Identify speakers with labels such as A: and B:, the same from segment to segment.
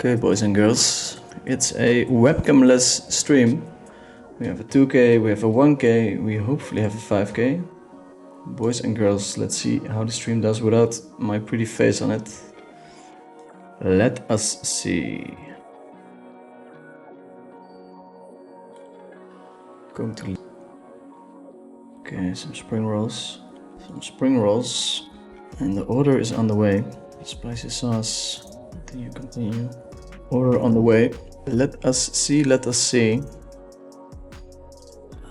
A: Okay, boys and girls, it's a webcamless stream. We have a 2K, we have a 1K, we hopefully have a 5K. Boys and girls, let's see how the stream does without my pretty face on it. Let us see. Going to... Okay, some spring rolls. And the order is on the way. Spicy sauce. Continue. Order on the way. Let us see.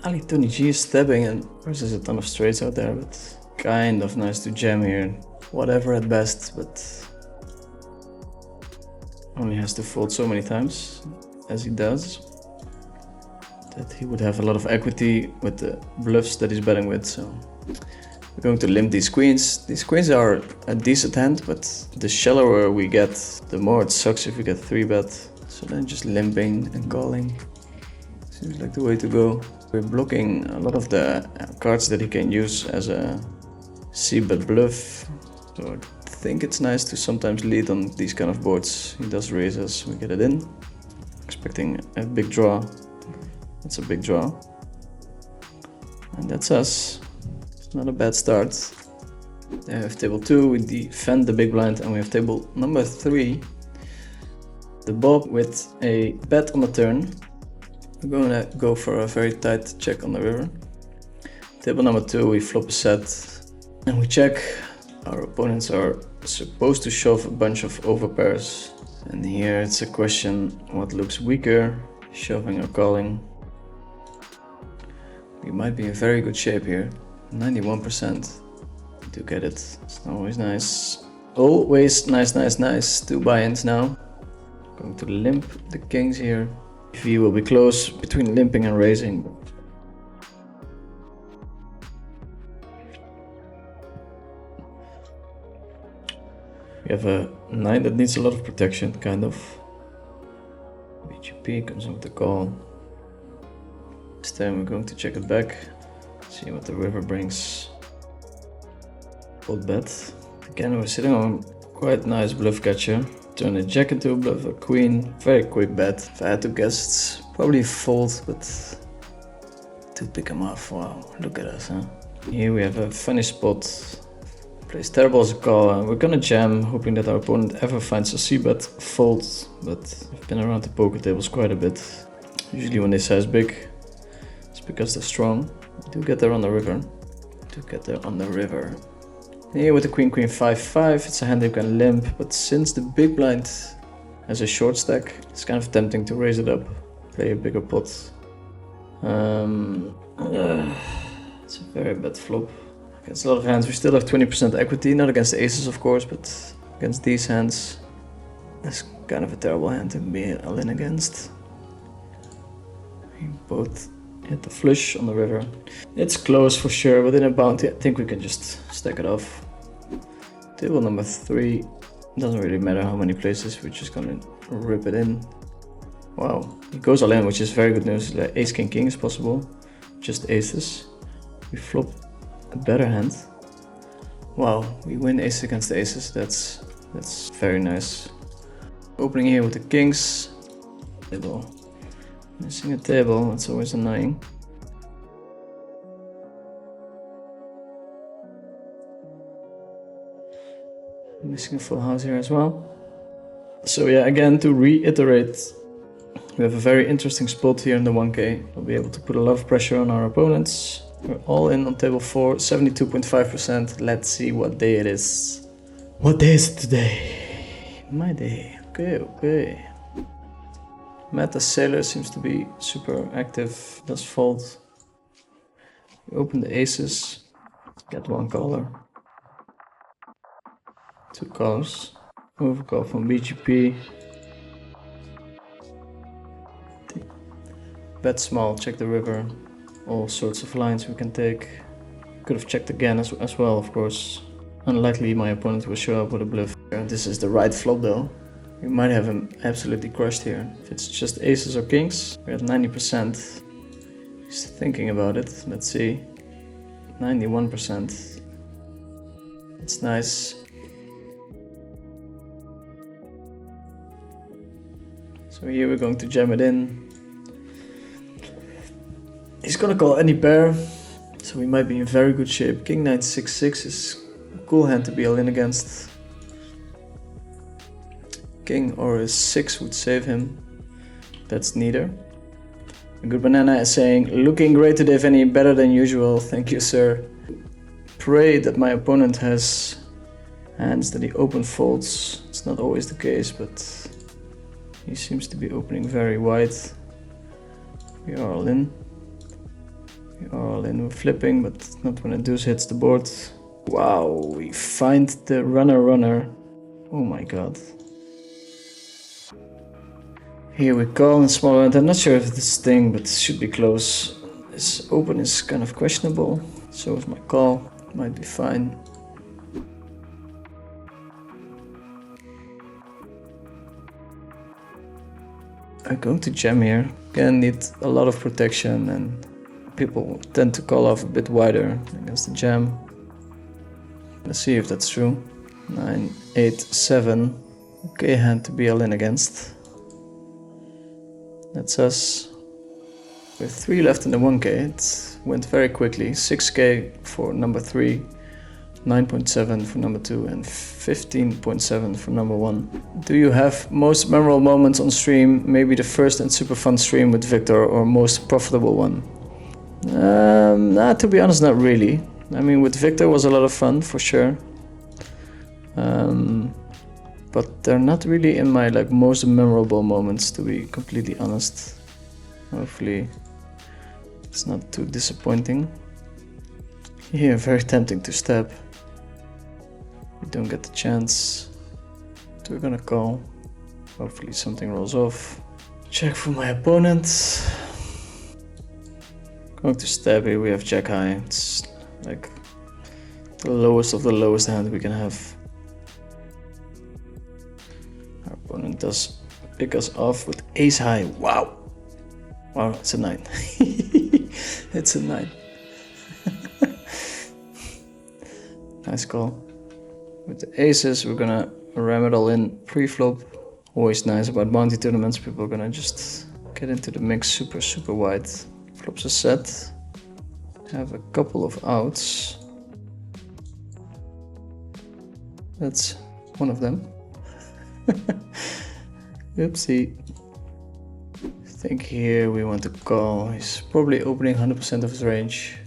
A: Ali Tony G is stabbing and there's a ton of straights out there, but kind of nice to jam here. Whatever at best, but only has to fold so many times as he does. That he would have a lot of equity with the bluffs that he's betting with, so we're going to limp these queens. These queens are a decent hand, but the shallower we get, the more it sucks if we get 3-bet. So then just limping and calling seems like the way to go. We're blocking a lot of the cards that he can use as a c-bet bluff. So I think it's nice to sometimes lead on these kind of boards. He does raise us, we get it in. Expecting a big draw. That's a big draw. And that's us. It's not a bad start. Then we have table 2, we defend the big blind, and we have table number 3. The bob with a bet on the turn. We're gonna go for a very tight check on the river. Table number 2, we flop a set and we check. Our opponents are supposed to shove a bunch of overpairs. And here it's a question what looks weaker, shoving or calling. We might be in very good shape here. 91% to get it. It's always nice. Always nice. 2 buy-ins now. Going to limp the kings here. V will be close between limping and raising. We have a 9 that needs a lot of protection, kind of. BGP comes in with the call. This time we're going to check it back. See what the river brings. Fold bet. Again, we're sitting on quite nice bluff catcher. Turn a jack into a bluff, a queen. Very quick bet. If I had to guess, it's probably fold, but to pick him off. Wow, look at us, huh? Here we have a funny spot. Plays terrible as a call. We're gonna jam, hoping that our opponent ever finds a c-bet fold, but I've been around the poker tables quite a bit. Usually when they size big, it's because they're strong. Do get there on the river. Here with the queen 5-5, it's a hand you can limp, but since the big blind has a short stack, it's kind of tempting to raise it up, play a bigger pot. It's a very bad flop. Against a lot of hands we still have 20% equity, not against the aces of course, but against these hands, it's kind of a terrible hand to be all in against. We both hit the flush on the river. It's close for sure, but in a bounty I think we can just stack it off. Table number 3, doesn't really matter how many places, we're just gonna rip it in. Wow, he goes all in, which is very good news. Like ace king king is possible, just aces. We flop a better hand. Wow, we win aces against the aces, that's very nice. Opening here with the kings. Table. Missing a table, that's always annoying. Missing a full house here as well. So yeah, again, to reiterate, we have a very interesting spot here in the 1K. We'll be able to put a lot of pressure on our opponents. We're all in on table 4, 72.5%. Let's see what day it is. What day is it today? My day. Okay. Matt the Sailor seems to be super active, does fold. We open the aces, get 1 caller. 2 calls. Overcall from BGP. Bet small, check the river. All sorts of lines we can take. Could have checked again as well, of course. Unlikely my opponent will show up with a bluff. This is the right flop though. We might have him absolutely crushed here. If it's just aces or kings, we're at 90%. He's thinking about it, let's see. 91%. It's nice. So here we're going to jam it in. He's gonna call any pair, so we might be in very good shape. King 9 6 6 is a cool hand to be all in against. King or a 6 would save him. That's neither. A good banana is saying, looking great today, Vinny, better than usual. Thank you, sir. Pray that my opponent has hands that he open folds. It's not always the case, but he seems to be opening very wide. We are all in. We are all in. We're flipping, but not when a deuce hits the board. Wow, we find the runner. Oh my god. Here we call in small end. I'm not sure if this thing, but it should be close. This open is kind of questionable. So is my call. Might be fine. I'm going to jam here. Again, need a lot of protection and people tend to call off a bit wider against the jam. Let's see if that's true. 9, 8, 7. Okay hand to be all in against. That's us. We have 3 left in the 1k. It went very quickly. 6k for number 3, 9.7 for number 2, and 15.7 for number 1. Do you have most memorable moments on stream? Maybe the first and super fun stream with Victor, or most profitable one? Nah, to be honest, not really. I mean, with Victor was a lot of fun for sure. But they're not really in my most memorable moments, to be completely honest. Hopefully it's not too disappointing. Here, very tempting to stab. We don't get the chance. So we're gonna call. Hopefully something rolls off. Check for my opponent. Going to stab here, we have Jack High. It's like the lowest of the lowest hand we can have. Our opponent does pick us off with Ace High. Wow! Wow, it's a 9. It's a 9. Nice call. With the aces, we're gonna ram it all in pre-flop. Always nice about bounty tournaments. People are gonna just get into the mix super wide. Flops a set. Have a couple of outs. That's one of them. Oopsie. I think here we want to call. He's probably opening 100% of his range,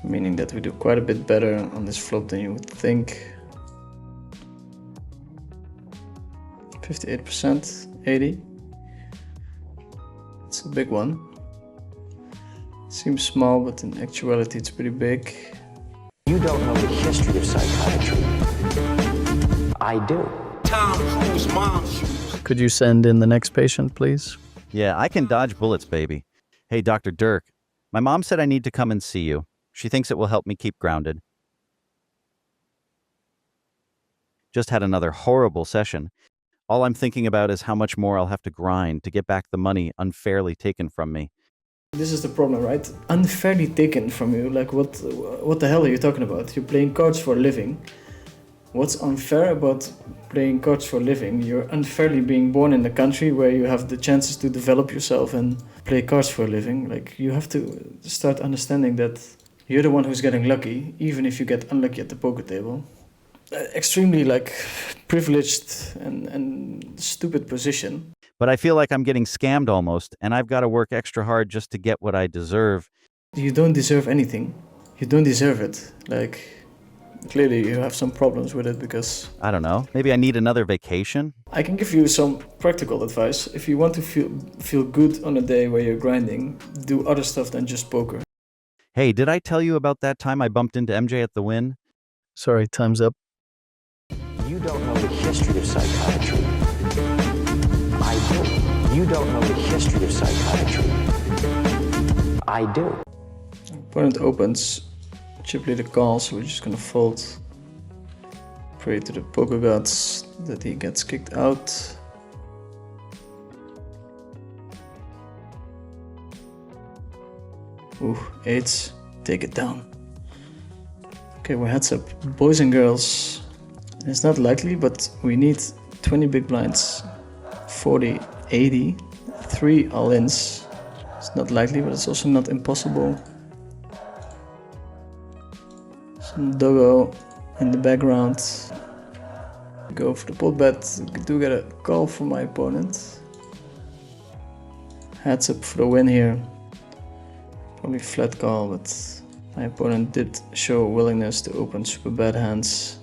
A: meaning that we do quite a bit better on this flop than you would think. 58%, 80. It's a big one. Seems small, but in actuality it's pretty big.
B: You don't know the history of psychiatry. I do. Tom Cruise mom's.
A: Could you send in the next patient, please?
C: Yeah, I can dodge bullets, baby. Hey, Dr. Dirk, my mom said I need to come and see you. She thinks it will help me keep grounded. Just had another horrible session. All I'm thinking about is how much more I'll have to grind to get back the money unfairly taken from me.
A: This is the problem, right? Unfairly taken from you. Like, what the hell are you talking about? You're playing cards for a living. What's unfair about playing cards for a living? You're unfairly being born in a country where you have the chances to develop yourself and play cards for a living. Like, you have to start understanding that you're the one who's getting lucky, even if you get unlucky at the poker table. Extremely, privileged and stupid position.
C: But I feel like I'm getting scammed almost, and I've got to work extra hard just to get what I deserve.
A: You don't deserve anything. You don't deserve it. Clearly you have some problems with it because...
C: I don't know, maybe I need another vacation?
A: I can give you some practical advice. If you want to feel good on a day where you're grinding, do other stuff than just poker.
C: Hey, did I tell you about that time I bumped into MJ at the Win?
A: Sorry, time's up.
B: You don't know the history of psychiatry. I do. You don't know the history of psychiatry. I do.
A: Opponent opens. Chip leader calls, so we're just gonna fold. Pray to the poker gods that he gets kicked out. Ooh, eights. Take it down. Okay, we're heads up. Boys and girls. It's not likely, but we need 20 big blinds. 40 80. 3 all-ins. It's not likely, but it's also not impossible. Some doggo in the background. Go for the pot bet. Do get a call from my opponent. Heads up for the win here. Probably flat call, but my opponent did show a willingness to open super bad hands.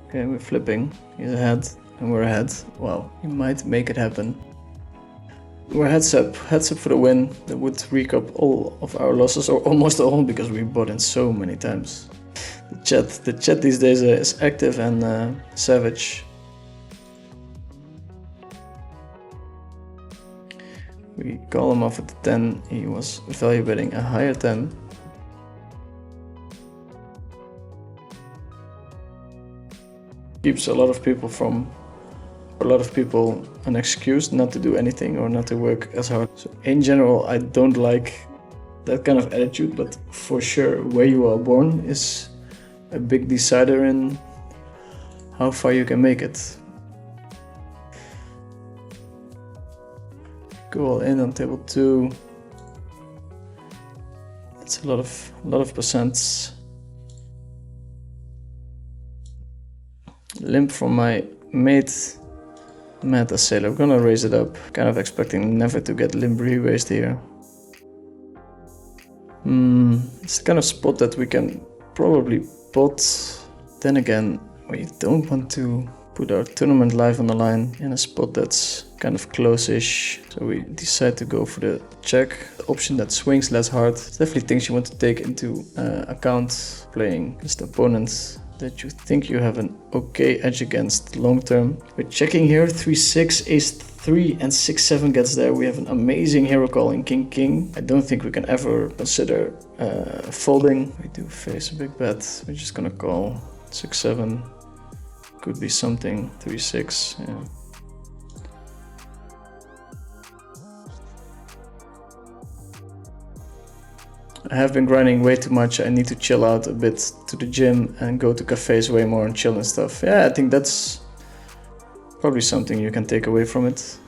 A: Okay, we're flipping. He's ahead and we're ahead. Wow, he might make it happen. We're heads up for the win. That would recap all of our losses, or almost all, because we bought in so many times. The chat these days is active and savage. We call him off at the 10. He was value betting a higher 10. Keeps a lot of people an excuse not to do anything or not to work as hard. So in general, I don't like that kind of attitude, but for sure where you are born is a big decider in how far you can make it. Go all in on table 2. That's a lot of percents. Limp from my mate. Meta Sailor. I'm gonna raise it up. Kind of expecting never to get limp re-raised here. It's the kind of spot that we can probably pot. Then again, we don't want to put our tournament life on the line in a spot that's kind of close-ish. So we decide to go for the check. The option that swings less hard. It's definitely things you want to take into account playing against the opponent that you think you have an okay edge against long term. We're checking here, 3-6, ace-3 and 6-7 gets there. We have an amazing hero call in king-king. I don't think we can ever consider folding. We do face a big bet. We're just gonna call 6-7. Could be something, 3-6, yeah. I have been grinding way too much. I need to chill out a bit to the gym and go to cafes way more and chill and stuff. Yeah, I think that's probably something you can take away from it.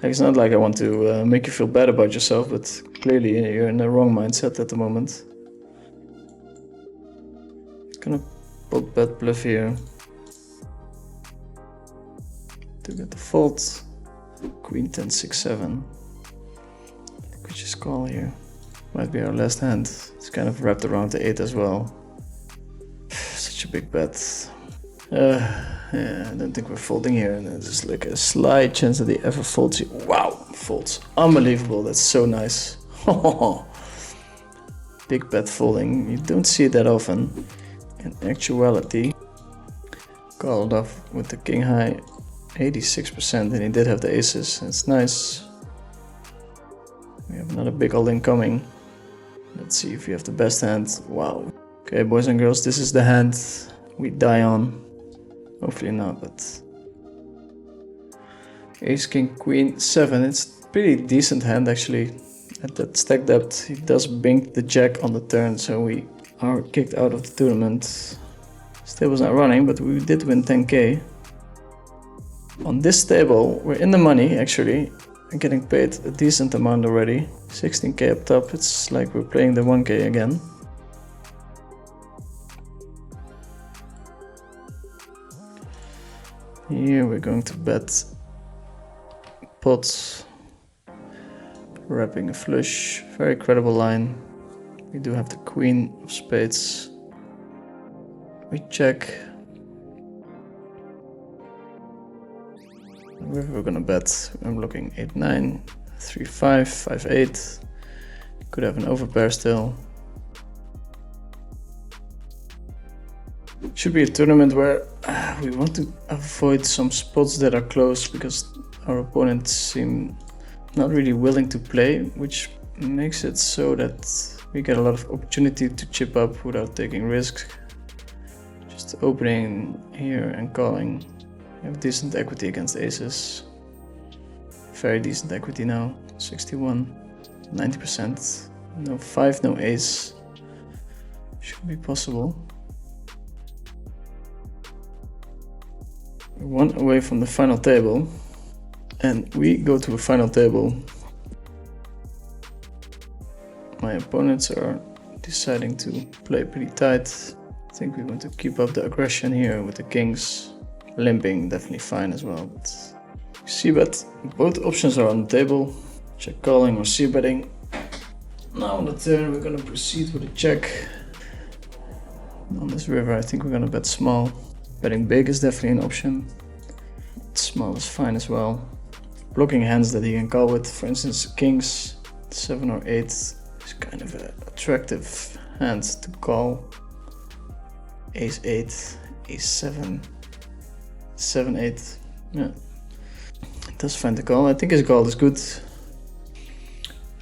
A: Like, it's not like I want to make you feel bad about yourself, but clearly you're in the wrong mindset at the moment. Gonna pot bet bluff here to get the fold. Queen 10 6-7. I think we just call here. Might be our last hand. It's kind of wrapped around the 8 as well. Such a big bet. Yeah, I don't think we're folding here. And there's like a slight chance that he ever folds here. Wow, folds. Unbelievable. That's so nice. Big bet folding. You don't see it that often. In actuality, called off with the king high 86%, and he did have the aces. It's nice. We have another big all-in coming. Let's see if we have the best hand. Wow. Okay, boys and girls, this is the hand we die on. Hopefully not, but... Ace, king, queen, 7. It's a pretty decent hand, actually. At that stack depth, he does bink the jack on the turn, so we are kicked out of the tournament. Stable's not running, but we did win 10k. On this table, we're in the money, actually. I'm getting paid a decent amount already. 16k up top, it's like we're playing the 1k again. Here we're going to bet pots. Wrapping a flush, very credible line. We do have the queen of spades. We check. We're gonna bet. I'm looking 8-9, 3-5, 5-8. Could have an overpair still. Should be a tournament where we want to avoid some spots that are close because our opponents seem not really willing to play, which makes it so that we get a lot of opportunity to chip up without taking risks. Just opening here and calling. We have decent equity against aces. Very decent equity now. 61, 90%. No 5, no ace. Should be possible. We're 1 away from the final table. And we go to a final table. My opponents are deciding to play pretty tight. I think we want to keep up the aggression here with the kings. Limping, definitely fine as well. But c-bet, both options are on the table. Check calling or c-betting. Now on the turn we're gonna proceed with a check. On this river I think we're gonna bet small. Betting big is definitely an option. Small is fine as well. Blocking hands that he can call with, for instance kings, 7 or 8 is kind of an attractive hand to call. Ace 8, Ace 7, 7, 8, yeah. That's fine to call. I think his call is good.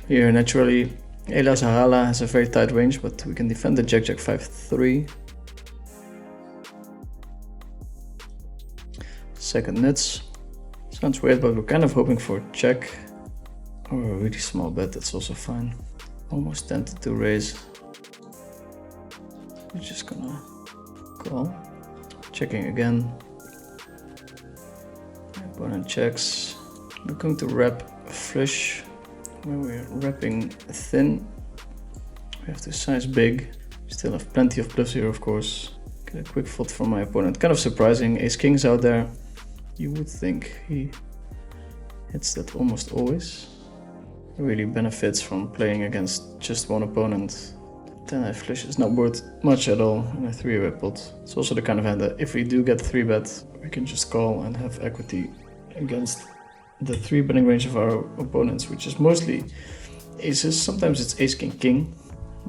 A: Here naturally Elias Harala has a very tight range, but we can defend the Jack 5-3. Second nuts. Sounds weird, but we're kind of hoping for a check. Or a really small bet, that's also fine. Almost tempted to raise. We're just gonna call. Checking again. Opponent checks. We're going to wrap a flush. When we're wrapping thin, we have to size big. We still have plenty of bluffs here, of course. Get a quick fold from my opponent. Kind of surprising. Ace kings out there. You would think he hits that almost always. He really benefits from playing against just one opponent. 10-eye flush is not worth much at all in a 3-way pot. It's also the kind of hand that if we do get 3-bet, we can just call and have equity against the 3-betting range of our opponents, which is mostly aces. Sometimes it's ace king king.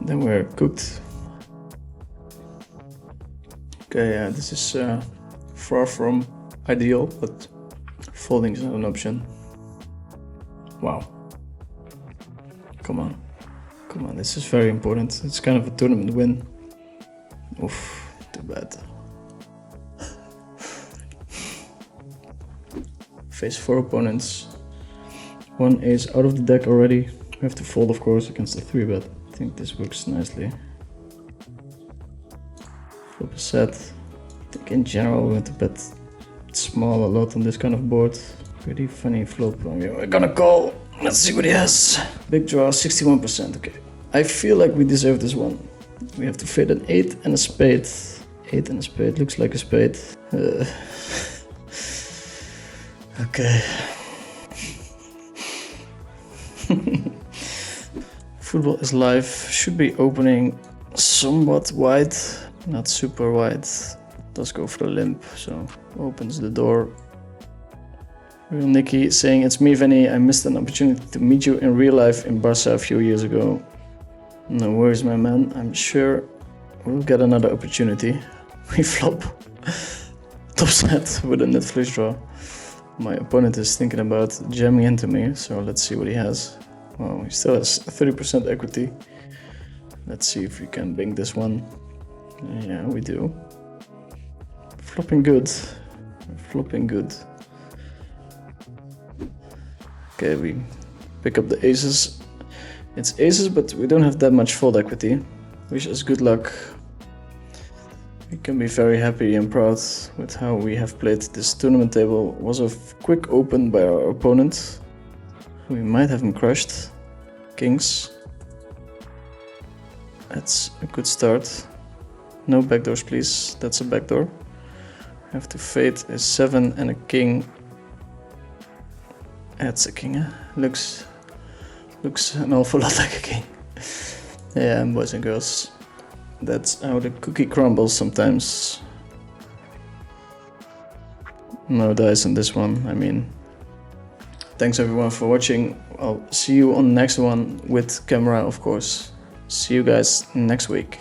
A: Then we're cooked. Okay, yeah, this is far from ideal, but folding is not an option. Wow. Come on. Come on, this is very important. It's kind of a tournament win. Oof, too bad. Face 4 opponents. 1 ace out of the deck already. We have to fold, of course, against the 3-bet. I think this works nicely. Flop a set. I think in general we want to bet small a lot on this kind of board. Pretty funny flop. We're gonna call. Let's see what he has. Big draw, 61%. Okay. I feel like we deserve this one. We have to fade an 8 and a spade. 8 and a spade. Looks like a spade. Okay. Football is live. Should be opening somewhat wide. Not super wide. Does go for the limp, so opens the door. Real Nicky saying, it's me Vinny, I missed an opportunity to meet you in real life in Barca a few years ago. No worries my man, I'm sure we'll get another opportunity. We flop. Top set with a net flush draw. My opponent is thinking about jamming into me, so let's see what he has. Well, he still has 30% equity. Let's see if we can bing this one. Yeah, we do. Flopping good. Flopping good. Okay, we pick up the aces. It's aces, but we don't have that much fold equity. Wish us good luck. We can be very happy and proud with how we have played this tournament table. It was a quick open by our opponent. We might have him crushed. Kings. That's a good start. No backdoors please, that's a backdoor. Have to fade a 7 and a king. That's a king, looks an awful lot like a king. Yeah, boys and girls, that's how the cookie crumbles sometimes. No dice on this one, I mean. Thanks everyone for watching. I'll see you on the next one with camera, of course. See you guys next week.